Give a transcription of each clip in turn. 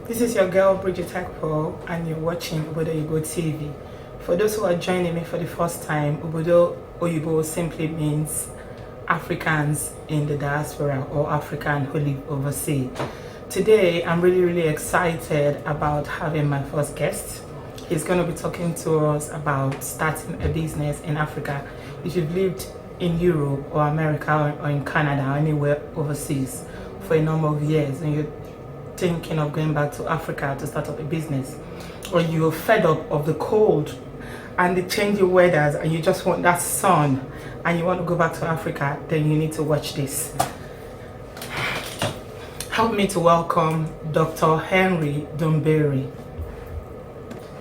This is your girl Bridget Akpo, and you're watching Obodo Oyinbo TV. For those who are joining me for the first time, Obodo Oyinbo simply means Africans in the diaspora or African who live overseas. Today, I'm really excited about having my first guest. He's going to be talking to us about starting a business in Africa. If you've lived in Europe or America or in Canada or anywhere overseas for a number of years and you're thinking of going back to Africa to start up a business, or you're fed up of the cold and the changing weathers and you just want that sun and you want to go back to Africa, then you need to watch this. Help me to welcome Dr. Henry Dumbiri.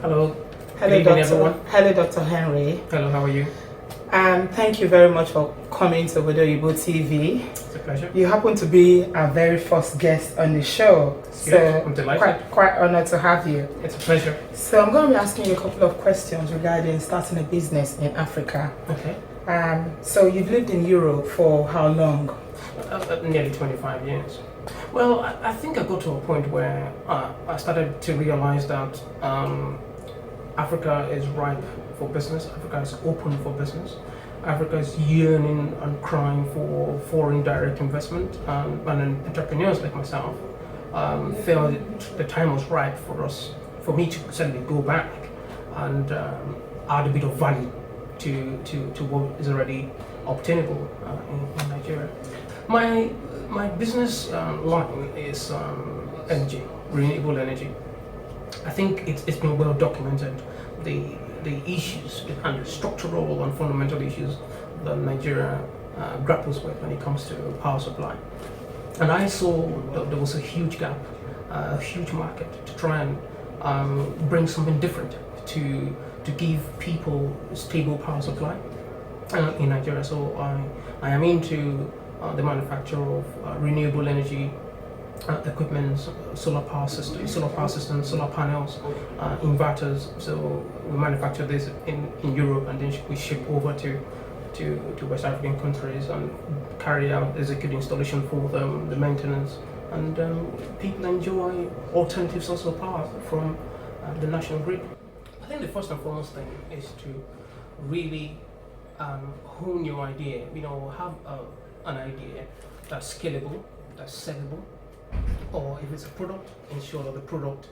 Hello. Hello, Good evening, everyone. Hello, Dr. Henry. Hello, how are you? Thank you very much for coming to Obodo Oyinbo TV. It's a pleasure. You happen to be our very first guest on the show, so I'm delighted. Quite honored to have you. It's a pleasure. So I'm going to be asking you a couple of questions regarding starting a business in Africa. Okay. So you've lived in Europe for how long? Nearly 25 years. Well, I think I got to a point where I started to realize that Africa is ripe for business. Africa is open for business. Africa is yearning and crying for foreign direct investment, and entrepreneurs like myself felt the time was right for me to suddenly go back and add a bit of value to what is already obtainable in Nigeria. My business line is energy, renewable energy. I think it's been well documented, the issues and the structural and fundamental issues that Nigeria grapples with when it comes to power supply. And I saw that there was a huge gap, a huge market to try and bring something different to give people stable power supply in Nigeria. So I am into the manufacture of renewable energy equipment, solar power systems, solar panels, inverters. So we manufacture this in Europe, and then we ship over to West African countries and carry out, execute installation for them, the maintenance, and people enjoy alternative sources of power from the national grid. I think the first and foremost thing is to really hone your idea. Have an idea that's scalable, that's sellable. Or if it's a product, ensure that the product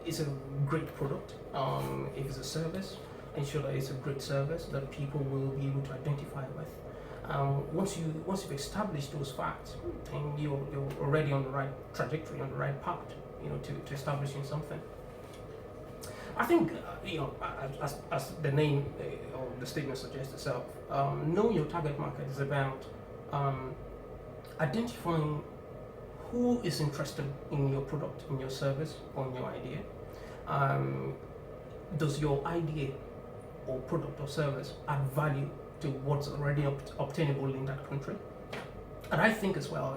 is a great product. If it's a service, ensure that it's a great service that people will be able to identify with. Once you've established those facts, then you're already on the right trajectory, on the right path, to establishing something. I think as the name or the statement suggests itself, know your target market is about identifying who is interested in your product, in your service, or in your idea. Does your idea or product or service add value to what's already obtainable in that country? And I think as well,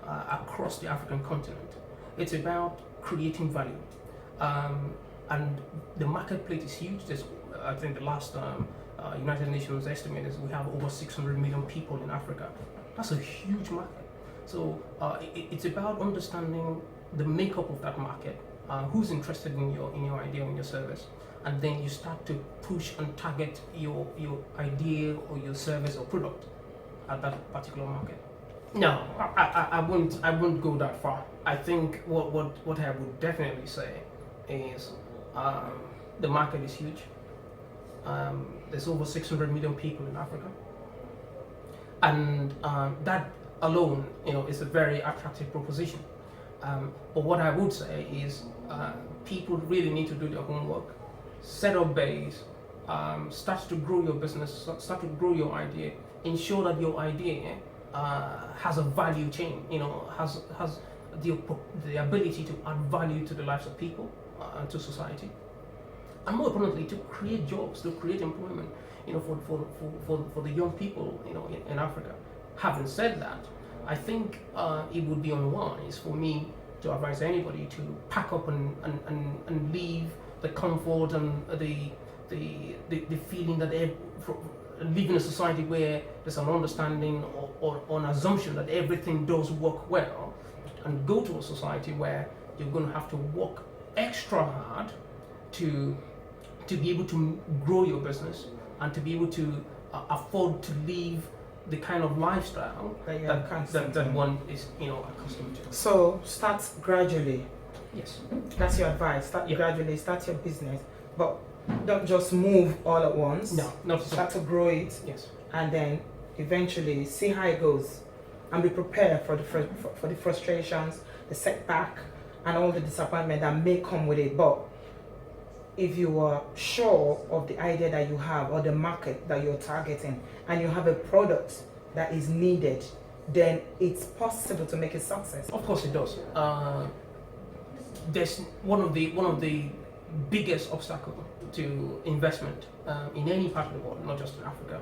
across the African continent, it's about creating value. And the marketplace is huge. I think the last United Nations estimate is we have over 600 million people in Africa. That's a huge market. So it's about understanding the makeup of that market, who's interested in your idea, in your service, and then you start to push and target your idea or your service or product at that particular market. No, I wouldn't go that far. I think what I would definitely say is the market is huge. There's over 600 million people in Africa, and that alone, is a very attractive proposition. But what I would say is people really need to do their homework, set up base, start to grow your business, start to grow your idea, ensure that your idea has a value chain, has the ability to add value to the lives of people and to society. And more importantly, to create jobs, to create employment, for the young people, in Africa. Having said that, I think it would be unwise for me to advise anybody to pack up and leave the comfort and the feeling that they live in a society where there's an understanding or an assumption that everything does work well, and go to a society where you're going to have to work extra hard to be able to grow your business and to be able to afford to live the kind of lifestyle that one is accustomed to. So start gradually. Yes. That's your advice. Start gradually. Start your business, but don't just move all at once. No, not start to grow it. Yes. And then eventually see how it goes, and be prepared for the frustrations, the setback, and all the disappointment that may come with it. But if you are sure of the idea that you have or the market that you're targeting, and you have a product that is needed, then it's possible to make a success. Of course it does. There's one of the biggest obstacles to investment in any part of the world, not just in Africa,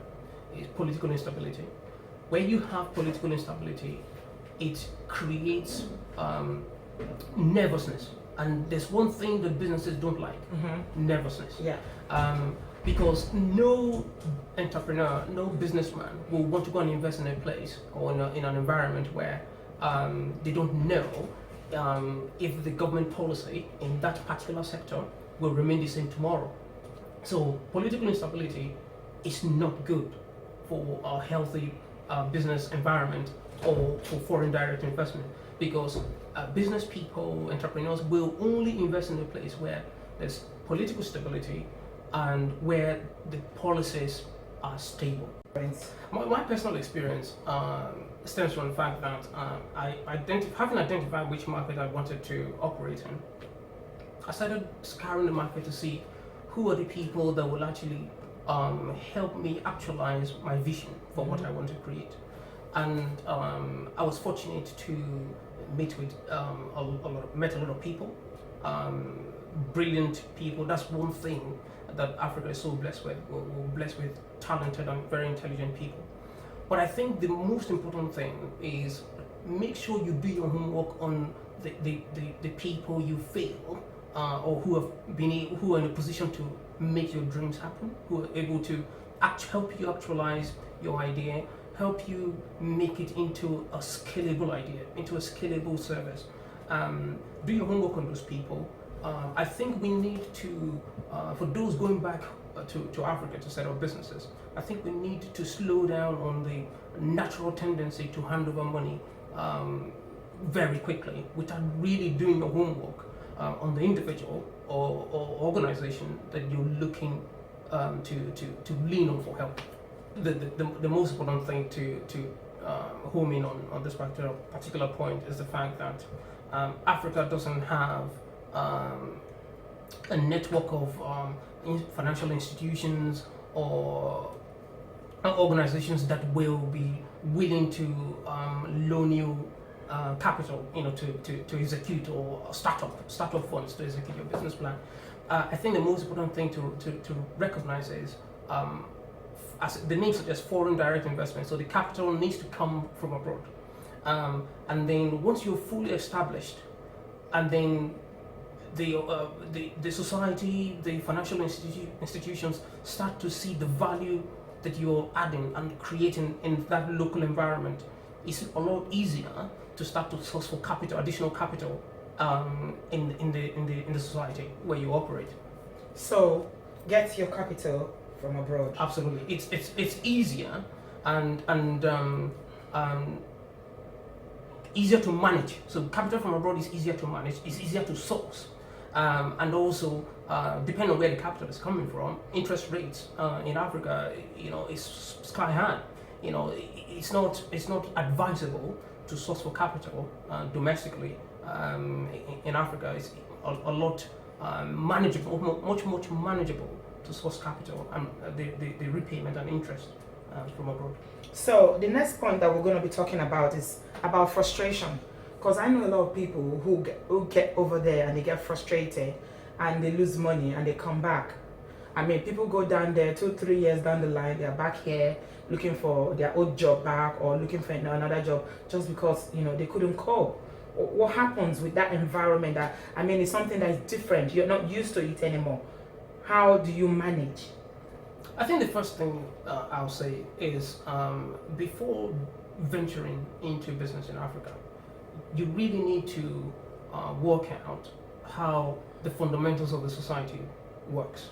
is political instability. When you have political instability, it creates nervousness. And there's one thing that businesses don't like: nervousness. Yeah. Because no entrepreneur, no businessman will want to go and invest in a place or in an environment where they don't know if the government policy in that particular sector will remain the same tomorrow. So political instability is not good for a healthy business environment or for foreign direct investment, because business people, entrepreneurs will only invest in a place where there's political stability and where the policies are stable. My personal experience stems from the fact that having identified which market I wanted to operate in, I started scouring the market to see who are the people that will actually help me actualize my vision for what I want to create. And I was fortunate to meet with met a lot of people, brilliant people. That's one thing that Africa is so blessed with. We're blessed with talented and very intelligent people. But I think the most important thing is make sure you do your homework on the people you feel or who are in a position to make your dreams happen, who are able to help you actualize your idea, help you make it into a scalable idea, into a scalable service. Do your homework on those people. I think we need to, for those going back to Africa to set up businesses, I think we need to slow down on the natural tendency to hand over money very quickly without really doing your homework on the individual or organization that you're looking to lean on for help. The most important thing to home in on this particular point is the fact that Africa doesn't have a network of financial institutions or organizations that will be willing to loan you capital, to execute, or startup funds to execute your business plan. I think the most important thing to recognize is, as the name suggests, foreign direct investment. So the capital needs to come from abroad, and then once you're fully established, and then the society, the financial institutions start to see the value that you're adding and creating in that local environment, it's a lot easier to start to source for capital, additional capital, in the society where you operate. So get your capital from abroad. Absolutely, it's easier and easier to manage. So capital from abroad is easier to manage. It's easier to source. And also, depending on where the capital is coming from, interest rates in Africa, is sky high. It's not advisable to source for capital domestically in Africa. It's a lot manageable, much manageable to source capital and the repayment and interest from abroad. So the next point that we're going to be talking about is about frustration. Because I know a lot of people who get over there and they get frustrated and they lose money and they come back. I mean, people go down there 2-3 years down the line, they're back here looking for their old job back or looking for another job just because, they couldn't cope. What happens with that environment? It's something that is different. You're not used to it anymore. How do you manage? I think the first thing I'll say is before venturing into business in Africa, you really need to work out how the fundamentals of the society works,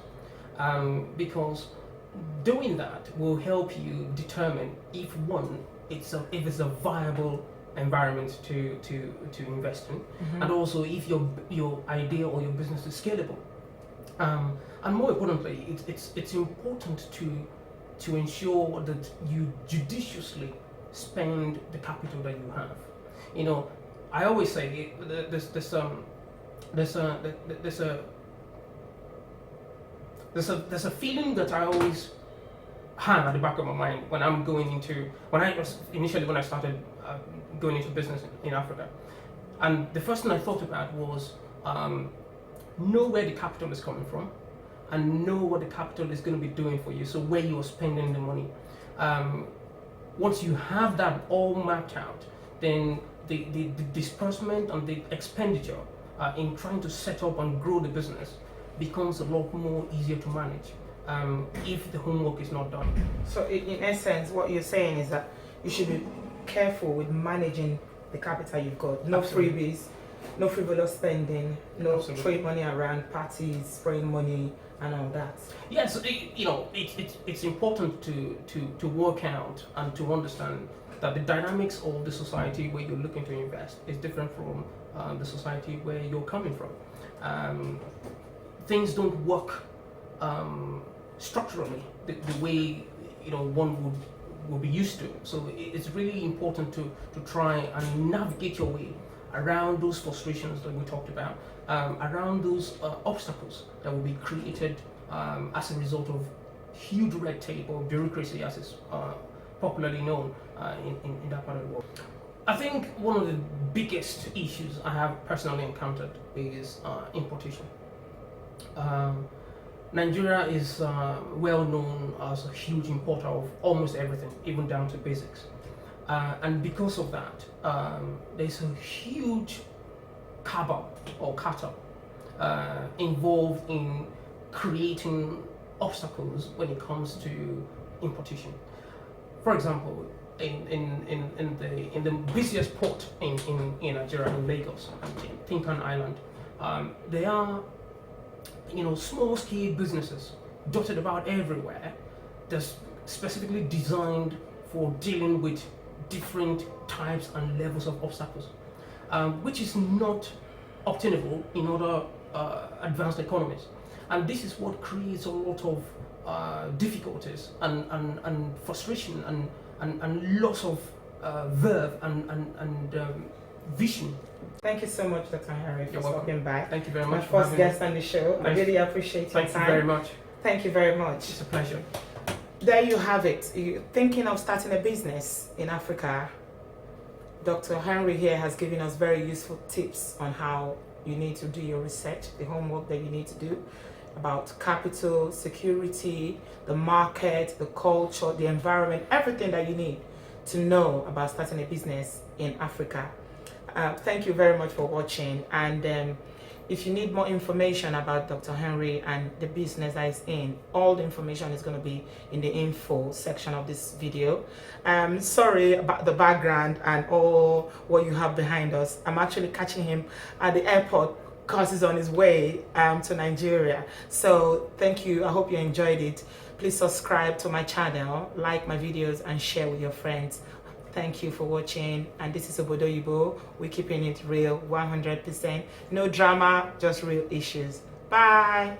because doing that will help you determine if if it's a viable environment to invest in, and also if your idea or your business is scalable. And more importantly, it's important to ensure that you judiciously spend the capital that you have. You know, I always say there's a feeling that I always have at the back of my mind when I'm when I started going into business in Africa, and the first thing I thought about was know where the capital is coming from, and know what the capital is going to be doing for you. So where you are spending the money. Once you have that all mapped out, then the disbursement and the expenditure in trying to set up and grow the business becomes a lot more easier to manage if the homework is not done. So in essence, what you're saying is that you should be careful with managing the capital you've got. No Absolutely. freebies, no frivolous spending, no Absolutely. trade money around parties, spraying money and all that. Yes, it's important to work out and to understand that the dynamics of the society where you're looking to invest is different from the society where you're coming from. Things don't work structurally the way one would be used to. So it's really important to try and navigate your way around those frustrations that we talked about, around those obstacles that will be created as a result of huge red tape or bureaucracy, as is popularly known in that part of the world. I think one of the biggest issues I have personally encountered is importation. Nigeria is well known as a huge importer of almost everything, even down to basics. And because of that, there's a huge cabal or cartel involved in creating obstacles when it comes to importation. For example, in the busiest port in Nigeria, in Lagos, Tinkan Island, there are small-scale businesses dotted about everywhere that's specifically designed for dealing with different types and levels of obstacles, which is not obtainable in other advanced economies. And this is what creates a lot of difficulties and frustration and loss of verve and vision. Thank you so much, Dr. Henry, for stopping by. Thank you very My much. first guest on the show. I really appreciate your time. Thank you very much. Thank you very much. It's a pleasure. There you have it. You're thinking of starting a business in Africa. Dr. Henry here has given us very useful tips on how you need to do your research, the homework that you need to do about capital, security, the market, the culture, the environment, everything that you need to know about starting a business in Africa. Thank you very much for watching, and if you need more information about Dr. Henry and the business that he's in, all the information is going to be in the info section of this video. Sorry about the background and all what you have behind us. I'm actually catching him at the airport because he's on his way to Nigeria. So thank you. I hope you enjoyed it. Please subscribe to my channel, like my videos, and share with your friends. Thank you for watching, and this is Obodo. We're keeping it real, 100%. No drama, just real issues. Bye.